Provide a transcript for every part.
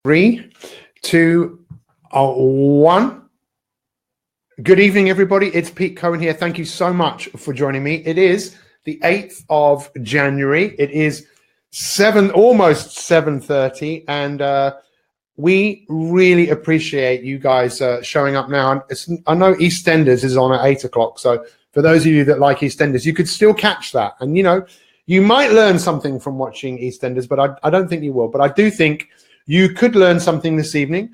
3, 2, 1. Good evening, everybody. It's Pete Cohen here. Thank you so much for joining me. It is the 8th of January. It is almost 7:30, and we really appreciate you guys showing up now. And I know EastEnders is on at 8 o'clock, so for those of you that like EastEnders, you could still catch that. And you might learn something from watching EastEnders, but I don't think you will. But I do think you could learn something this evening.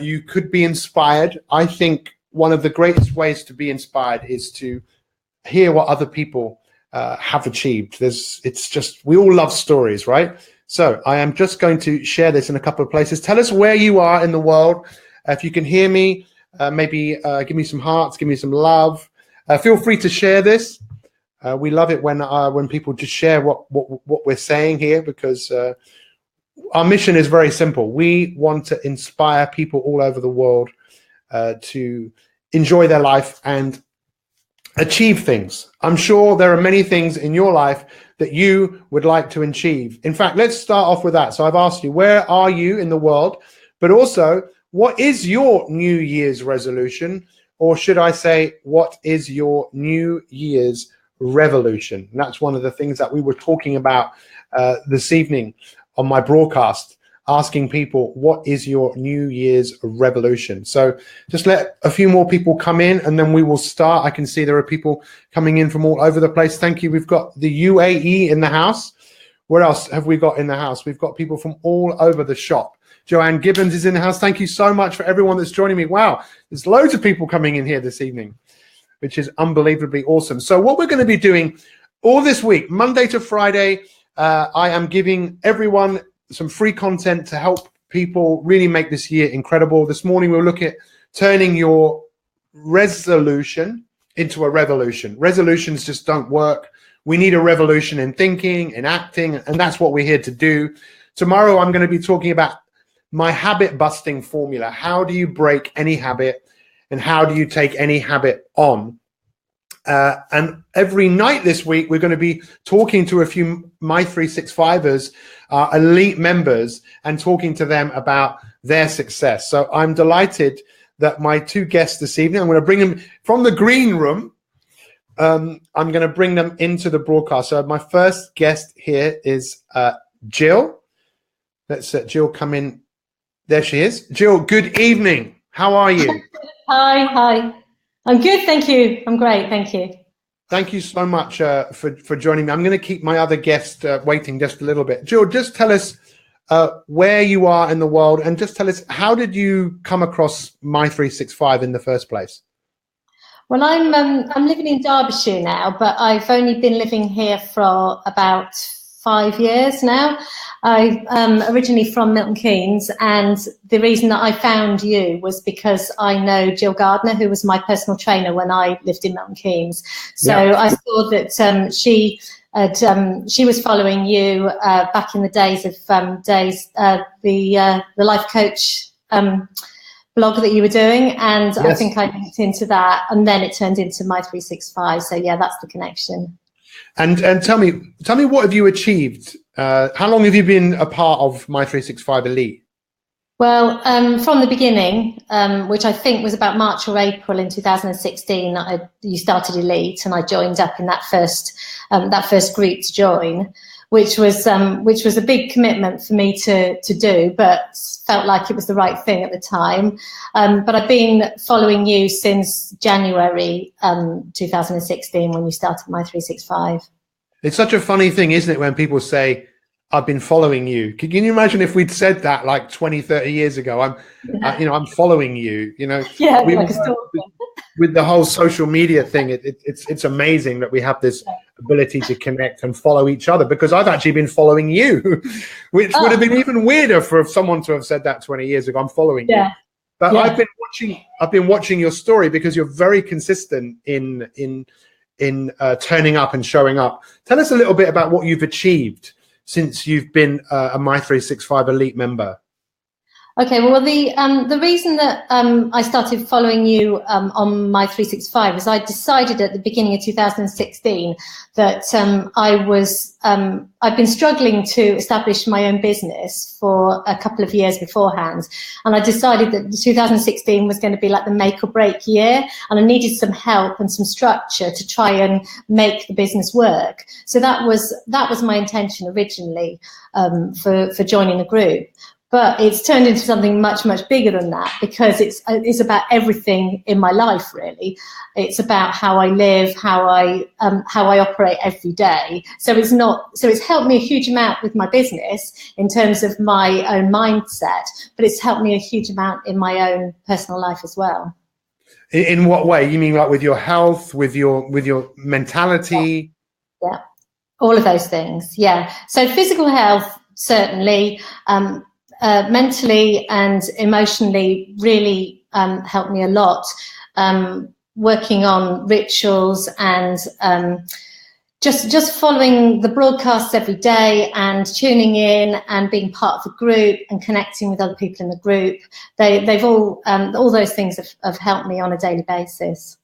You could be inspired. I think one of the greatest ways to be inspired is to hear what other people have achieved. We all love stories, right? So I am just going to share this in a couple of places. Tell us where you are in the world. If you can hear me, maybe give me some hearts, give me some love. Feel free to share this. We love it when people just share what we're saying here, because our mission is very simple. We want to inspire people all over the world to enjoy their life and achieve things. I'm sure there are many things in your life that you would like to achieve. In fact, let's start off with that. So I've asked you, where are you in the world? But also, what is your New Year's resolution? Or should I say, what is your New Year's revolution? And that's one of the things that we were talking about this evening on my broadcast, asking people, what is your New Year's revolution? So just let a few more people come in and then we will start. I can see there are people coming in from all over the place. Thank you. We've got the UAE in the house. What else have we got in the house? We've got people from all over the shop. Joanne Gibbons is in the house. Thank you so much for everyone that's joining me. Wow, there's loads of people coming in here this evening, which is unbelievably awesome. So what we're going to be doing all this week, Monday to Friday, I am giving everyone some free content to help people really make this year incredible. This morning we'll look at turning your resolution into a revolution. Resolutions just don't work. We need a revolution in thinking, in acting, and that's what we're here to do. Tomorrow I'm going to be talking about my habit busting formula. How do you break any habit and how do you take any habit on? And every night this week, we're going to be talking to a few Mi365ers, elite members, and talking to them about their success. So I'm delighted that my two guests this evening, I'm going to bring them from the green room. I'm going to bring them into the broadcast. So my first guest here is Jill. Let's let Jill come in. There she is. Jill, good evening. How are you? Hi. I'm good, thank you. I'm great, thank you. Thank you so much for joining me. I'm going to keep my other guest waiting just a little bit. Jill, just tell us where you are in the world, and just tell us, how did you come across Mi365 in the first place? Well, I'm living in Derbyshire now, but I've only been living here for about 5 years now. I'm originally from Milton Keynes, and the reason that I found you was because I know Jill Gardner, who was my personal trainer when I lived in Milton Keynes. So yeah. I saw that she was following you back in the days of the life coach blog that you were doing, and yes. I think I linked into that, and then it turned into Mi365. So yeah, that's the connection. And tell me, what have you achieved? How long have you been a part of Mi365 Elite? Well, from the beginning, which I think was about March or April in 2016, you started Elite, and I joined up in that first group to join, which was a big commitment for me to do, but felt like it was the right thing at the time. But I've been following you since January 2016 when you started Mi365. It's such a funny thing, isn't it, when people say, I've been following you. Can you imagine if we'd said that like 20, 30 years ago? I'm following you, Yeah, like a stalker. With the whole social media thing, it's amazing that we have this ability to connect and follow each other, because I've actually been following you, which would have been even weirder for someone to have said that 20 years ago. I'm following you. But yeah. I've been watching your story, because you're very consistent in turning up and showing up. Tell us a little bit about what you've achieved since you've been a Mi365 Elite member. Okay, well, the reason that I started following you on Mi365 is I decided at the beginning of 2016 that I've been struggling to establish my own business for a couple of years beforehand, and I decided that 2016 was going to be like the make or break year, and I needed some help and some structure to try and make the business work. So that was my intention originally for joining the group. But it's turned into something much, much bigger than that, because it's about everything in my life, really. It's about how I live, how I operate every day. So it's helped me a huge amount with my business in terms of my own mindset, but it's helped me a huge amount in my own personal life as well. In what way? You mean like with your health, with your mentality? Yeah, all of those things. Yeah. So physical health, certainly. Mentally and emotionally really helped me a lot, working on rituals and just following the broadcasts every day and tuning in and being part of the group and connecting with other people in the group. They've all those things have helped me on a daily basis.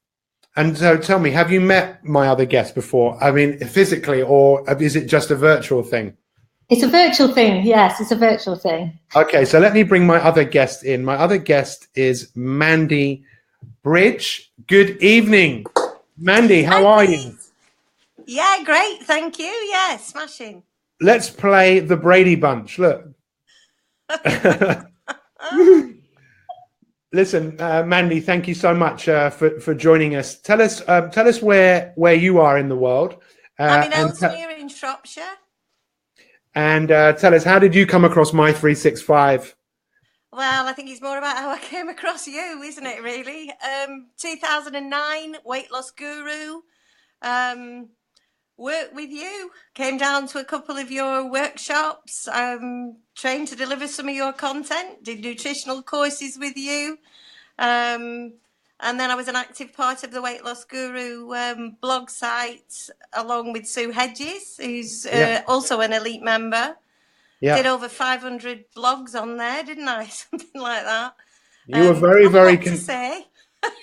And so tell me, have you met my other guests before? I mean, physically, or is it just a virtual thing? It's a virtual thing. Yes, it's a virtual thing. Okay, so let me bring my other guest in. My other guest is Mandy Bridge. Good evening, Mandy. How are you? Yeah, great. Thank you. Yeah, smashing. Let's play the Brady Bunch. Look. Listen, Mandy, thank you so much for joining us. Tell us where you are in the world. I'm in Ellesmere in Shropshire. And tell us, how did you come across Mi365? Well, I think it's more about how I came across you, isn't it, really? 2009, weight loss guru. Worked with you. Came down to a couple of your workshops. Trained to deliver some of your content. Did nutritional courses with you. And then I was an active part of the Weight Loss Guru blog site, along with Sue Hedges, who's also an elite member. Yeah. Did over 500 blogs on there, didn't I? Something like that. You were very to say.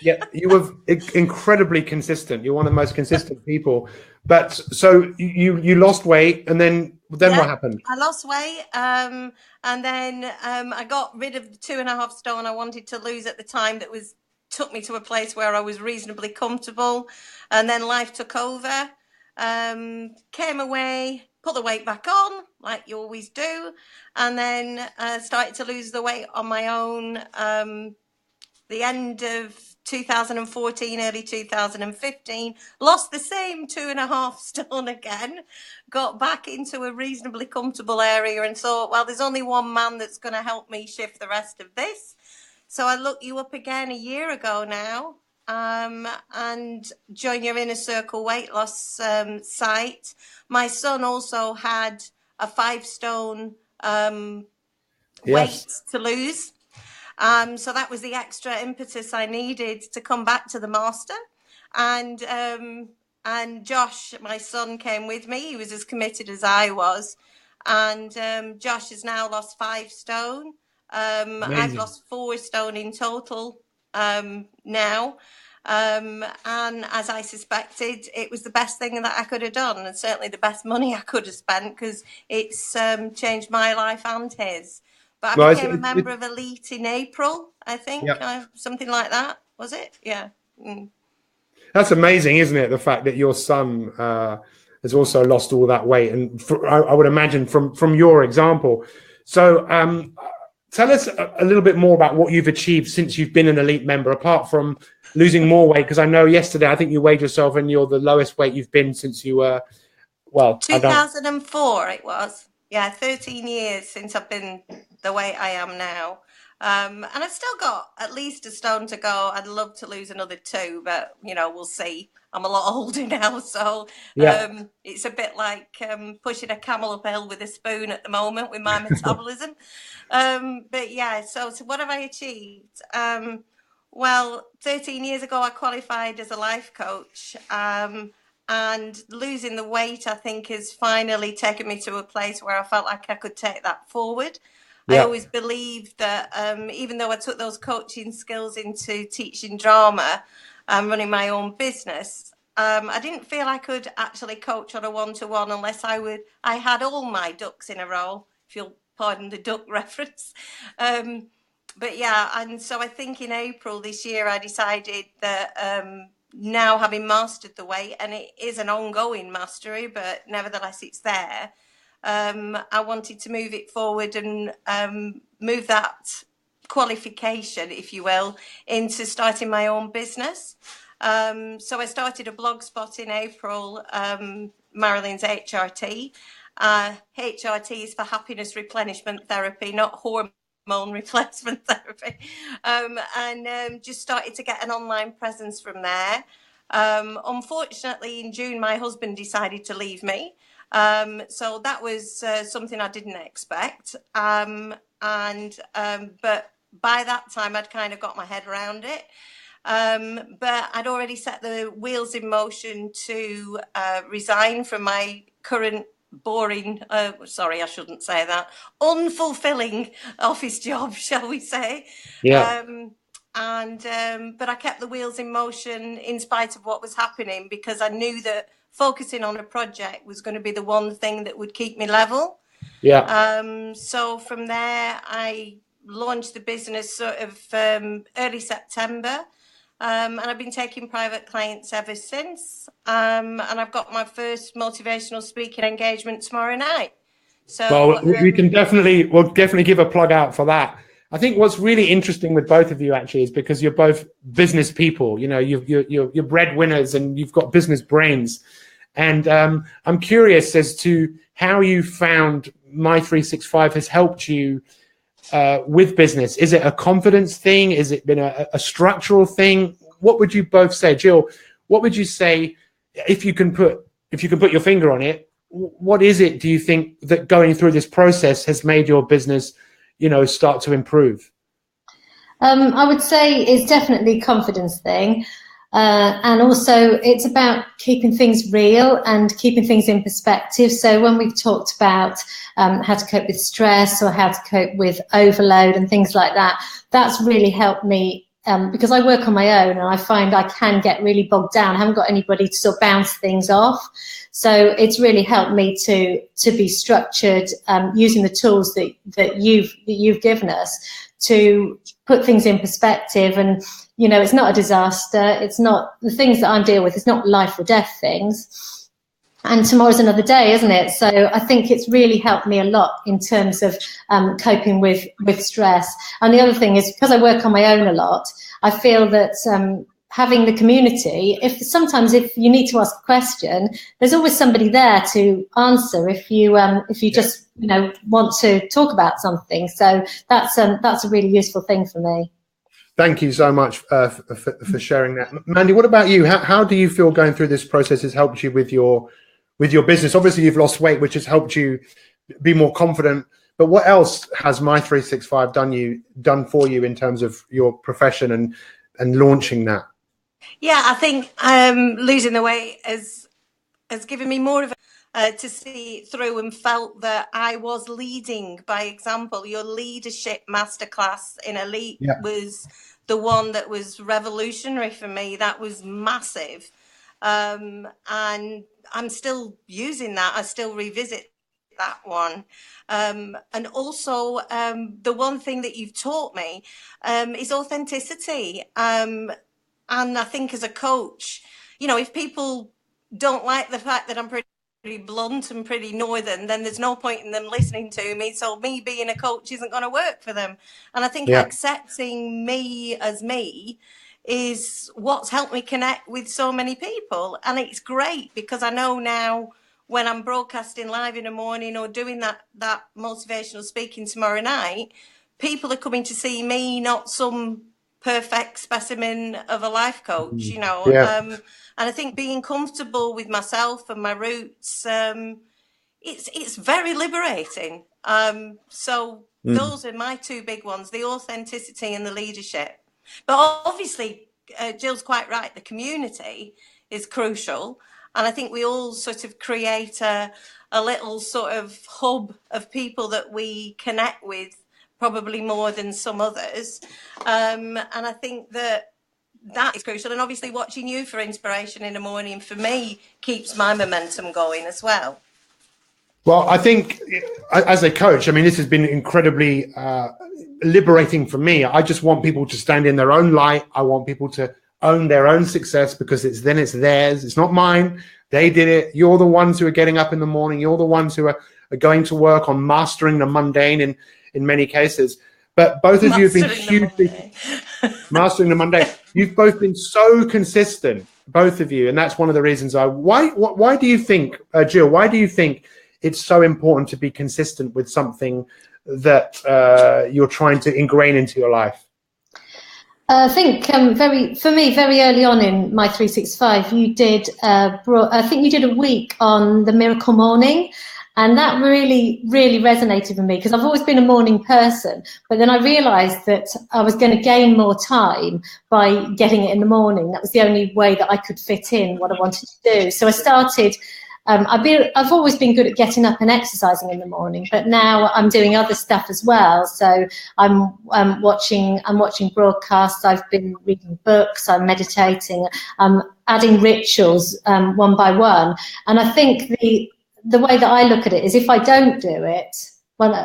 Yeah, you were incredibly consistent. You're one of the most consistent people. But so you lost weight, and then what happened? I lost weight, and then I got rid of the 2.5 stone I wanted to lose at the time. Took me to a place where I was reasonably comfortable, and then life took over. Came away, put the weight back on like you always do, and then started to lose the weight on my own. The end of 2014, early 2015, lost the same 2.5 stone again, got back into a reasonably comfortable area and thought, well, there's only one man that's going to help me shift the rest of this. So I looked you up again a year ago now, and joined your Inner Circle weight loss site. My son also had a 5 stone weight to lose. So that was the extra impetus I needed to come back to the master. And Josh, my son, came with me. He was as committed as I was. And Josh has now lost 5 stone. I've lost 4 stone in total now. And as I suspected, it was the best thing that I could have done, and certainly the best money I could have spent, because it's changed my life and his. But I became a member of Elite in April, I think, something like that. Was it? Yeah. Mm. That's amazing, isn't it? The fact that your son has also lost all that weight, and I would imagine from your example. So tell us a little bit more about what you've achieved since you've been an Elite member, apart from losing more weight, because I know yesterday I think you weighed yourself and you're the lowest weight you've been since you were, 2004 it was. Yeah, 13 years since I've been the weight I am now. And I've still got at least a stone to go. I'd love to lose another 2, but, we'll see. I'm a lot older now, so it's a bit like pushing a camel up a hill with a spoon at the moment with my metabolism. But yeah, so what have I achieved? Well, 13 years ago, I qualified as a life coach. And losing the weight, I think, has finally taken me to a place where I felt like I could take that forward. I Yeah. always believed that even though I took those coaching skills into teaching drama and running my own business, I didn't feel I could actually coach on a one-to-one unless I had all my ducks in a row, if you'll pardon the duck reference. But yeah, and so I think in April this year, I decided that now having mastered the way, and it is an ongoing mastery, but nevertheless it's there, I wanted to move it forward and move that qualification, if you will, into starting my own business. So I started a blog spot in April, Marilyn's HRT. HRT is for happiness replenishment therapy, not hormone replacement therapy. And just started to get an online presence from there. Unfortunately, in June, my husband decided to leave me. So that was something I didn't expect. But by that time, I'd kind of got my head around it. But I'd already set the wheels in motion to resign from my current boring, sorry, I shouldn't say that, unfulfilling office job, shall we say. Yeah. But I kept the wheels in motion in spite of what was happening, because I knew that focusing on a project was going to be the one thing that would keep me level. Yeah. So from there, I launched the business sort of early September. And I've been taking private clients ever since. And I've got my first motivational speaking engagement tomorrow night. So Well, we'll definitely give a plug out for that. I think what's really interesting with both of you actually is because you're both business people. You know, you're breadwinners and you've got business brains. And I'm curious as to how you found Mi365 has helped you with business. Is it a confidence thing? Is it been a structural thing? What would you both say, Jill? What would you say if you can put your finger on it? What is it, do you think, that going through this process has made your business, start to improve? I would say it's definitely a confidence thing. And also it's about keeping things real and keeping things in perspective. So when we've talked about how to cope with stress or how to cope with overload and things like that, that's really helped me because I work on my own and I find I can get really bogged down. I haven't got anybody to sort of bounce things off. So it's really helped me to be structured using the tools that you've given us to put things in perspective. And it's not a disaster. It's not the things that I'm dealing with. It's not life or death things. And tomorrow's another day, isn't it? So I think it's really helped me a lot in terms of coping with stress. And the other thing is, because I work on my own a lot, I feel that having the community, if you need to ask a question, there's always somebody there to answer if you just want to talk about something. So that's a really useful thing for me. Thank you so much for sharing that. Mandy, what about you? How do you feel going through this process has helped you with your business? Obviously, you've lost weight, which has helped you be more confident. But what else has Mi365 done for you in terms of your profession and launching that? Yeah, I think losing the weight has given me more of to see it through, and felt that I was leading by example. Your leadership masterclass in Elite was the one that was revolutionary for me. That was massive. And I'm still using that. I still revisit that one. And also the one thing that you've taught me is authenticity. And I think as a coach, if people don't like the fact that I'm pretty blunt and pretty northern, then there's no point in them listening to me. So me being a coach isn't going to work for them. And I think accepting me as me is what's helped me connect with so many people. And it's great because I know now when I'm broadcasting live in the morning or doing that motivational speaking tomorrow night, people are coming to see me, not some perfect specimen of a life coach, and I think being comfortable with myself and my roots, it's very liberating. Those are my two big ones, the authenticity and the leadership. But obviously, Jill's quite right, the community is crucial. And I think we all sort of create a little sort of hub of people that we connect with probably more than some others. And I think that is crucial. And obviously watching you for inspiration in the morning, for me, keeps my momentum going as well. Well, I think as a coach, I mean, this has been incredibly liberating for me. I just want people to stand in their own light. I want people to own their own success, because it's theirs. It's not mine. They did it. You're the ones who are getting up in the morning. You're the ones who are going to work on mastering the mundane in many cases. But both of you have been hugely mastering the mundane. You've both been so consistent, both of you, and that's one of the reasons why do you think, Jill, why do you think it's so important to be consistent with something that you're trying to ingrain into your life? I think very early on in Mi365, you did I think you did a week on the miracle morning, and that really resonated with me, because I've always been a morning person, but then I realized that I was going to gain more time by getting it in the morning. That was the only way that I could fit in what I wanted to do. So I started. I've always been good at getting up and exercising in the morning, but now I'm doing other stuff as well. So I'm watching broadcasts. I've been reading books. I'm meditating. I'm adding rituals one by one. And I think the way that I look at it is, if I don't do it,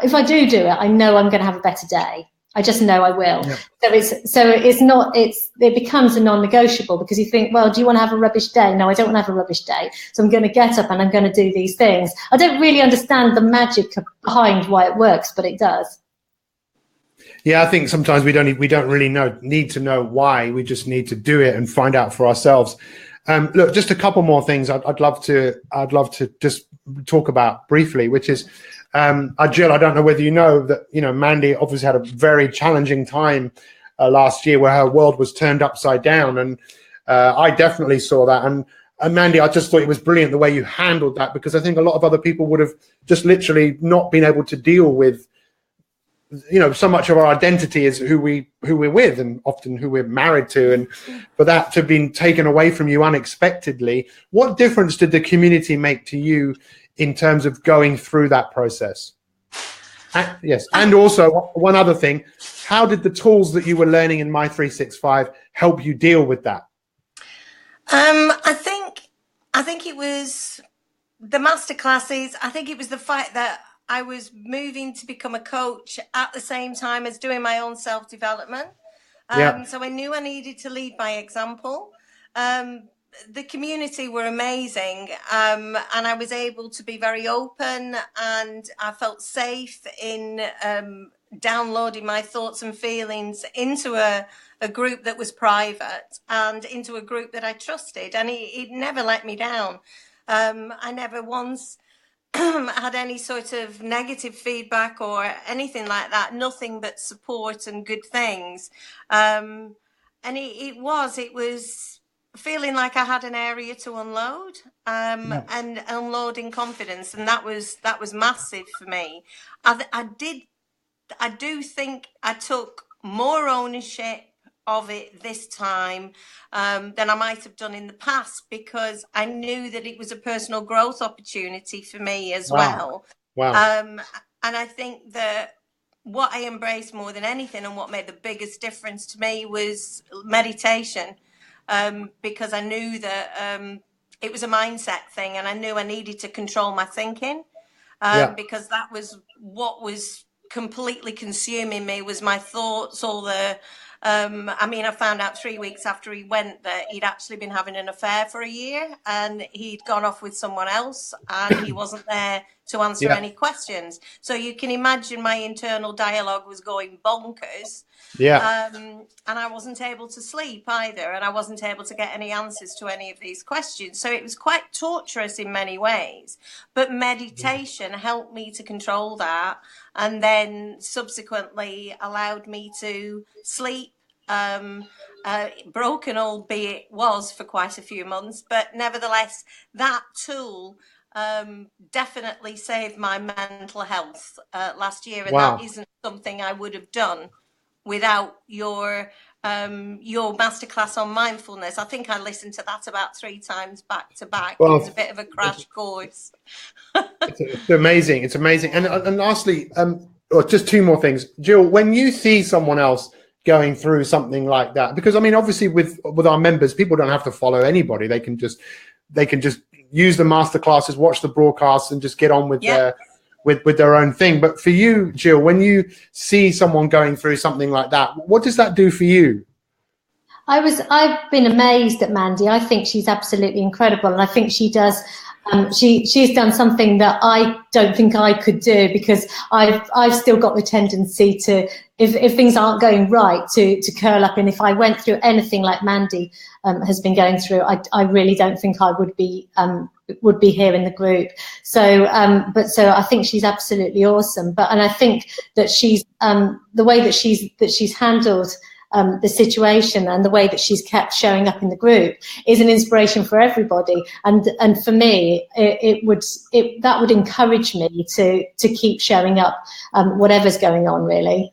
if I do it, I know I'm going to have a better day. I just know I will. Yeah. It becomes a non-negotiable, because you think, well, do you want to have a rubbish day? No, I don't want to have a rubbish day. So I'm going to get up and I'm going to do these things. I don't really understand the magic behind why it works, but it does. Yeah, I think sometimes we don't really need to know why. We just need to do it and find out for ourselves. Look, just a couple more things I'd love to just talk about briefly, which is, Jill, I don't know whether you know that, Mandy obviously had a very challenging time last year, where her world was turned upside down. And I definitely saw that. And Mandy, I just thought it was brilliant the way you handled that, because I think a lot of other people would have just literally not been able to deal with, so much of our identity is who we're with, and often who we're married to. And for that to have been taken away from you unexpectedly, what difference did the community make to you in terms of going through that process? Yes. And also, one other thing, how did the tools that you were learning in Mi365 help you deal with that? I think it was the masterclasses. I think it was the fact that I was moving to become a coach at the same time as doing my own self-development. So I knew I needed to lead by example. The community were amazing, and I was able to be very open, and I felt safe in downloading my thoughts and feelings into a group that was private, and into a group that I trusted, and it never let me down. I never once had any sort of negative feedback or anything like that, nothing but support and good things. And it was feeling like I had an area to unload, and unloading confidence, and that was massive for me. I do think I took more ownership of it this time than I might have done in the past, because I knew that it was a personal growth opportunity for me as well. Wow. And I think that what I embraced more than anything, and what made the biggest difference to me, was meditation. Because I knew that it was a mindset thing, and I knew I needed to control my thinking, because that was what was completely consuming me, was my thoughts, all the I found out 3 weeks after he went that he'd actually been having an affair for a year, and he'd gone off with someone else, and he wasn't there to answer any questions. So you can imagine my internal dialogue was going bonkers. And I wasn't able to sleep either, and I wasn't able to get any answers to any of these questions. So it was quite torturous in many ways, but meditation helped me to control that, and then subsequently allowed me to sleep, broken albeit was for quite a few months, but nevertheless that tool definitely saved my mental health last year, and that isn't something I would have done without your masterclass on mindfulness. I think I listened to that about 3 times back to back. Well, it was a bit of a crash course. It's amazing. It's amazing. And lastly, or just two more things. Jill, when you see someone else going through something like that, because I mean, obviously with our members, people don't have to follow anybody. They can just use the masterclasses, watch the broadcasts, and just get on with their own thing. But for you, Jill, when you see someone going through something like that, what does that do for you? I've been amazed at Mandy. I think she's absolutely incredible, and I think she does. She's done something that I don't think I could do, because I've still got the tendency to, if things aren't going right, to curl up. And if I went through anything like Mandy has been going through, I really don't think I would be here in the group. So I think she's absolutely awesome. And I think that she's the way that she's handled the situation, and the way that she's kept showing up in the group, is an inspiration for everybody. And for me, that would encourage me to keep showing up, whatever's going on, really.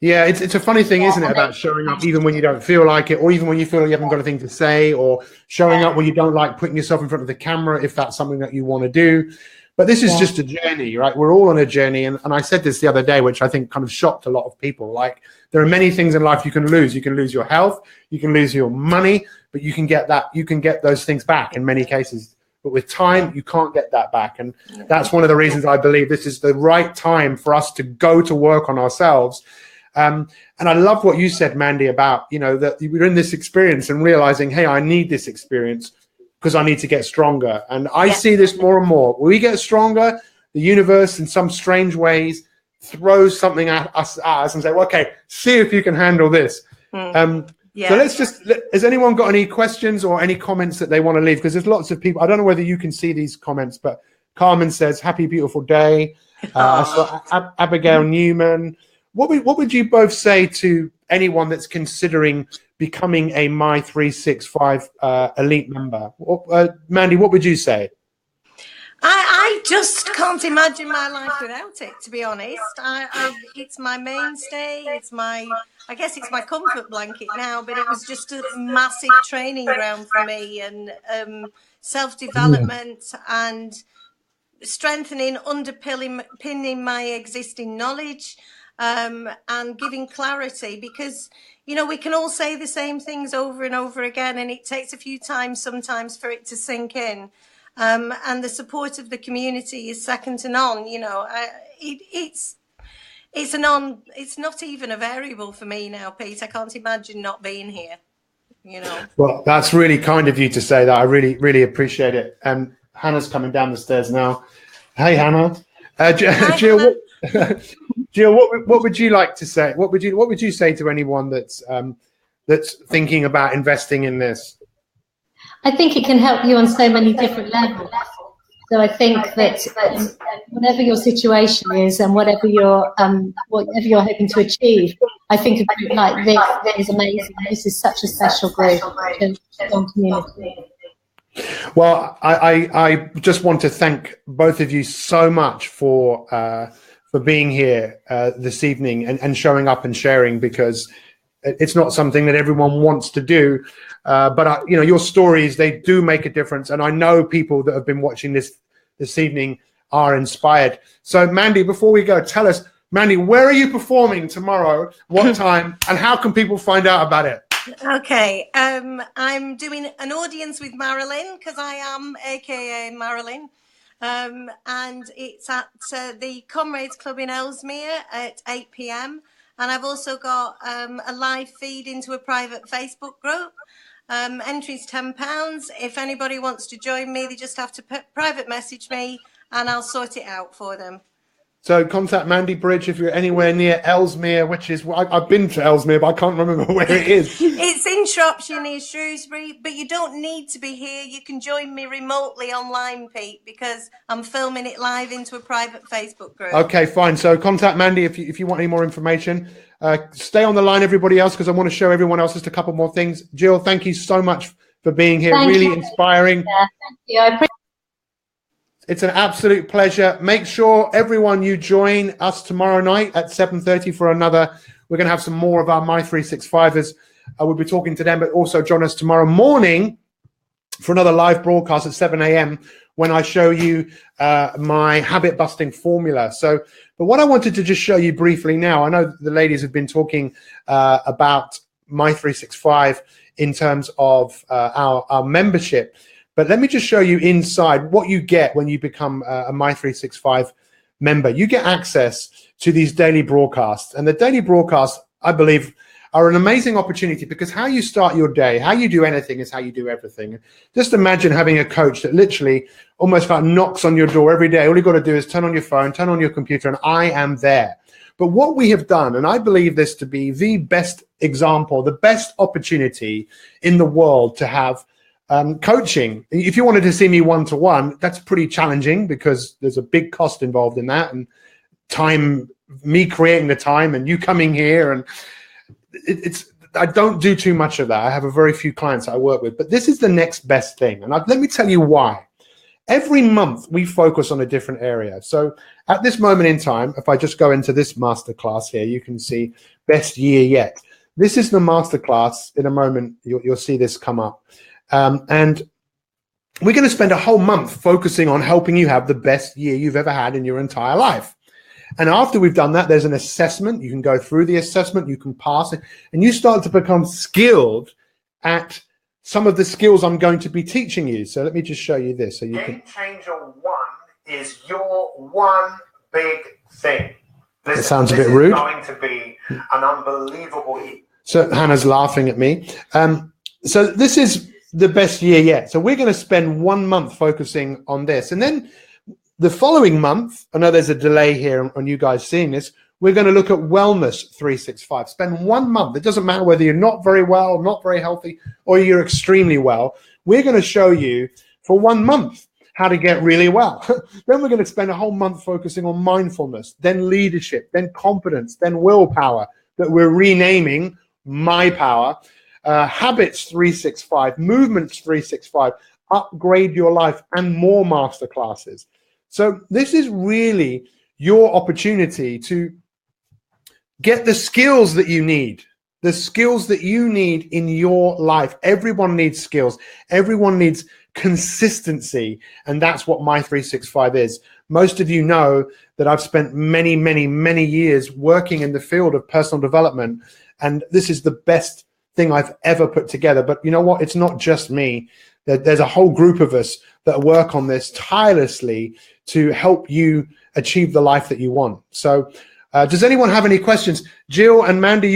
Yeah, it's a funny thing, isn't it, about showing up even when you don't feel like it, or even when you feel like you haven't got anything to say, or showing up when you don't like putting yourself in front of the camera, if that's something that you want to do. But this is just a journey, right? We're all on a journey. And I said this the other day, which I think kind of shocked a lot of people. Like, there are many things in life you can lose. You can lose your health, you can lose your money, but you can get those things back in many cases. But with time, you can't get that back. And that's one of the reasons I believe this is the right time for us to go to work on ourselves. And I love what you said, Mandy, about, that we're in this experience and realizing, hey, I need this experience because I need to get stronger. And I see this more and more. When we get stronger, the universe in some strange ways throws something at us and say, well, okay, see if you can handle this. So has anyone got any questions or any comments that they want to leave? Because there's lots of people. I don't know whether you can see these comments, but Carmen says, happy, beautiful day. I saw Abigail Newman. What would you both say to anyone that's considering becoming a Mi365 Elite member? Mandy, what would you say? I just can't imagine my life without it, to be honest. It's my mainstay. I guess it's my comfort blanket now, but it was just a massive training ground for me, and self-development and strengthening, underpinning my existing knowledge, and giving clarity, because we can all say the same things over and over again, and it takes a few times sometimes for it to sink in. And the support of the community is second to none. It's not even a variable for me now, Pete. I can't imagine not being here. Well, that's really kind of you to say that. I really, really appreciate it. Hannah's coming down the stairs now. Hey, Hannah. Jill, Jill, what would you like to say? What would you say to anyone that's thinking about investing in this? I think it can help you on so many different levels. So I think that whatever your situation is and whatever you're hoping to achieve, I think a group like this is amazing. This is such a special group, community. Well, I just want to thank both of you so much for being here this evening and showing up and sharing, because it's not something that everyone wants to do. But your stories, they do make a difference. And I know people that have been watching this evening are inspired. So Mandy, before we go, tell us, Mandy, where are you performing tomorrow? What time? And how can people find out about it? Okay. I'm doing an audience with Marilyn, because I am AKA Marilyn. And it's at the Comrades Club in Ellesmere at 8 p.m. And I've also got a live feed into a private Facebook group. Entry's £10. If anybody wants to join me, they just have to private message me and I'll sort it out for them. So contact Mandy Bridge if you're anywhere near Ellesmere, which is, I've been to Ellesmere, but I can't remember where it is. It's in Shropshire near Shrewsbury, but you don't need to be here. You can join me remotely online, Pete, because I'm filming it live into a private Facebook group. Okay, fine. So contact Mandy if you want any more information. Stay on the line, everybody else, because I want to show everyone else just a couple more things. Jill, thank you so much for being here. Thank you. Inspiring. Yeah, thank you. I appreciate. It's an absolute pleasure. Make sure everyone you join us tomorrow night at 7:30 for another. We're going to have some more of our Mi365ers. We'll be talking to them, but also join us tomorrow morning for another live broadcast at 7 a.m. when I show you my habit busting formula. So, but what I wanted to just show you briefly now, I know the ladies have been talking about Mi365 in terms of our membership, but let me just show you inside what you get when you become a Mi365 member. You get access to these daily broadcasts, and the daily broadcasts, I believe, are an amazing opportunity, because how you start your day, how you do anything is how you do everything. Just imagine having a coach that literally almost like knocks on your door every day. All you've got to do is turn on your phone, turn on your computer, and I am there. But what we have done, and I believe this to be the best example, the best opportunity in the world to have coaching. If you wanted to see me one-to-one, that's pretty challenging because there's a big cost involved in that, and time, me creating the time and you coming here, and I don't do too much of that. I have a very few clients I work with, but this is the next best thing. And let me tell you why. Every month we focus on a different area. So at this moment in time, if I just go into this masterclass here, you can see best year yet. This is the masterclass. In a moment, you'll see this come up. And we're going to spend a whole month focusing on helping you have the best year you've ever had in your entire life. And after we've done that, there's an assessment. You can go through the assessment, you can pass it, and you start to become skilled at some of the skills I'm going to be teaching you. So let me just show you this. So you Game Changer 1 is your one big thing. It sounds a bit rude. This is going to be an unbelievable. So Hannah's laughing at me. So this is the best year yet. So we're going to spend 1 month focusing on this. And then the following month, I know there's a delay here on you guys seeing this, we're going to look at Wellness 365. Spend 1 month. It doesn't matter whether you're not very well, not very healthy, or you're extremely well. We're going to show you for 1 month how to get really well. Then we're going to spend a whole month focusing on mindfulness, then leadership, then confidence, then willpower, that we're renaming My Power, Habits 365, Movements 365, Upgrade Your Life, and more masterclasses. So this is really your opportunity to get the skills that you need, in your life. Everyone needs skills. Everyone needs consistency. And that's what Mi365 is. Most of you know that I've spent many, many, many years working in the field of personal development. And this is the best thing I've ever put together. But you know what? It's not just me. There's a whole group of us that work on this tirelessly to help you achieve the life that you want. So does anyone have any questions? Jill and Mandy,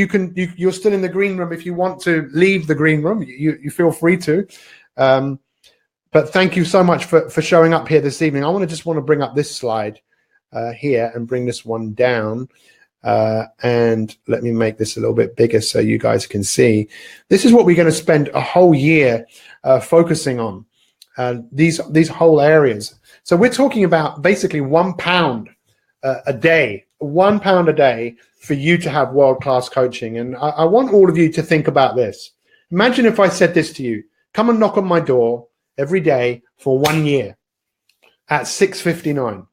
you're still in the green room. If you want to leave the green room, you feel free to. But thank you so much for showing up here this evening. I just want to bring up this slide here and bring this one down. And let me make this a little bit bigger so you guys can see. This is what we're going to spend a whole year focusing on, these whole areas. So we're talking about basically £1 a day, £1 a day for you to have world-class coaching. And I want all of you to think about this. Imagine if I said this to you: come and knock on my door every day for 1 year at 6:59.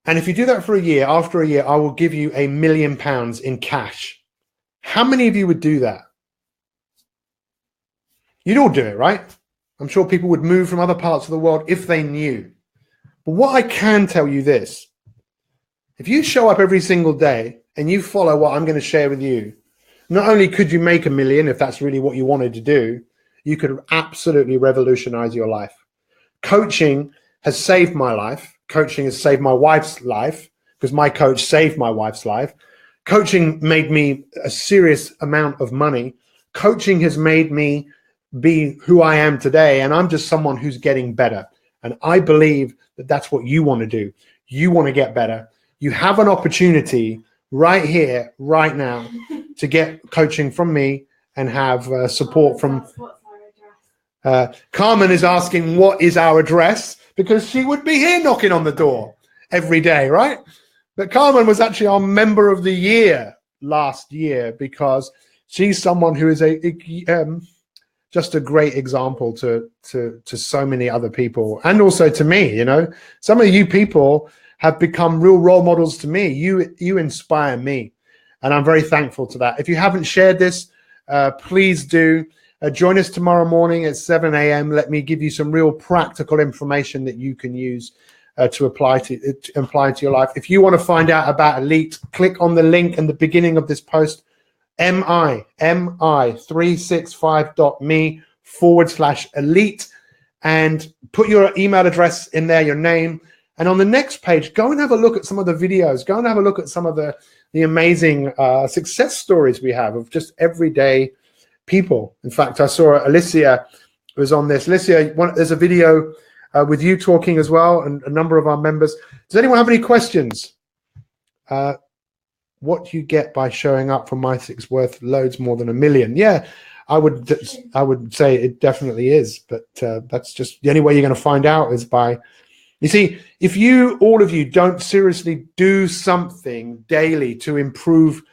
And if you do that for a year, after a year, I will give you £1 million in cash. How many of you would do that? You'd all do it, right? I'm sure people would move from other parts of the world if they knew. But what I can tell you this: if you show up every single day and you follow what I'm going to share with you, not only could you make $1 million if that's really what you wanted to do, you could absolutely revolutionize your life. Coaching has saved my life. Coaching has saved my wife's life, because my coach saved my wife's life. Coaching made me a serious amount of money. Coaching has made me be who I am today, and I'm just someone who's getting better. And I believe that that's what you want to do. You want to get better. You have an opportunity right here, right now, to get coaching from me and have support from. Carmen is asking what is our address, because she would be here knocking on the door every day, right? But Carmen was actually our member of the year last year, because she's someone who is just a great example to so many other people, and also to me. You know, some of you people have become real role models to me. You inspire me, and I'm very thankful to that. If you haven't shared this, please do. Join us tomorrow morning at 7 a.m. Let me give you some real practical information that you can use to apply to your life. If you want to find out about Elite, click on the link in the beginning of this post, mi365.me/elite, and put your email address in there, your name. And on the next page, go and have a look at some of the videos. Go and have a look at some of the amazing success stories we have of just everyday people. In fact, I saw Alicia was on this. Alicia, there's a video with you talking as well, and a number of our members. Does anyone have any questions? What you get by showing up for My6 worth loads more than $1 million? Yeah, I would say it definitely is, but that's just the only way you're going to find out is by. You see, if all of you don't seriously do something daily to improve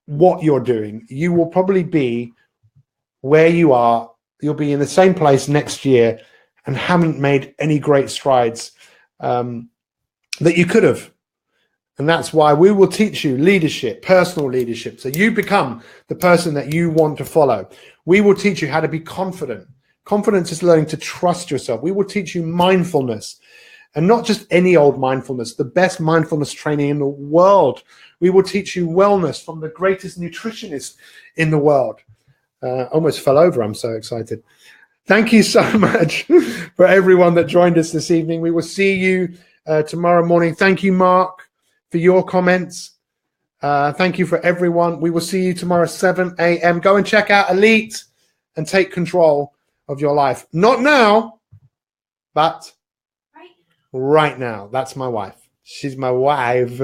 what you're doing, you will probably be where you are. You'll be in the same place next year and haven't made any great strides that you could have. And that's why we will teach you leadership, personal leadership, so you become the person that you want to follow. We will teach you how to be confident. Confidence is learning to trust yourself. We will teach you mindfulness, and not just any old mindfulness, the best mindfulness training in the world. We will teach you wellness from the greatest nutritionist in the world. Almost fell over. I'm so excited. Thank you so much for everyone that joined us this evening. We will see you tomorrow morning. Thank you, Mark, for your comments. Thank you for everyone. We will see you tomorrow, 7 a.m. Go and check out Elite and take control of your life. Not now, but right now. That's my wife. She's my wife.